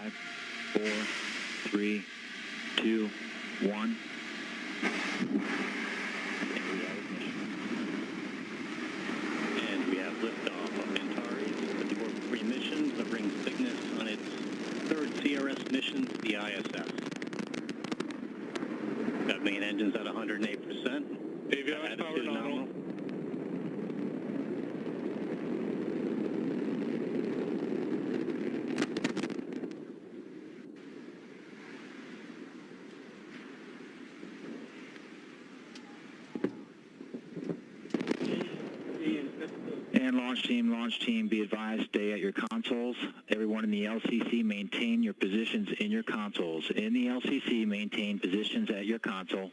5, 4, 3, 2, 1. And we have liftoff of Antares, the Orbital 3 mission that brings Cygnus on its third CRS mission to the ISS. Got main engines at 108%. Avionics power nominal. And launch team, be advised, stay at your consoles. Everyone in the LCC, maintain your positions in your consoles. In the LCC, maintain positions at your console.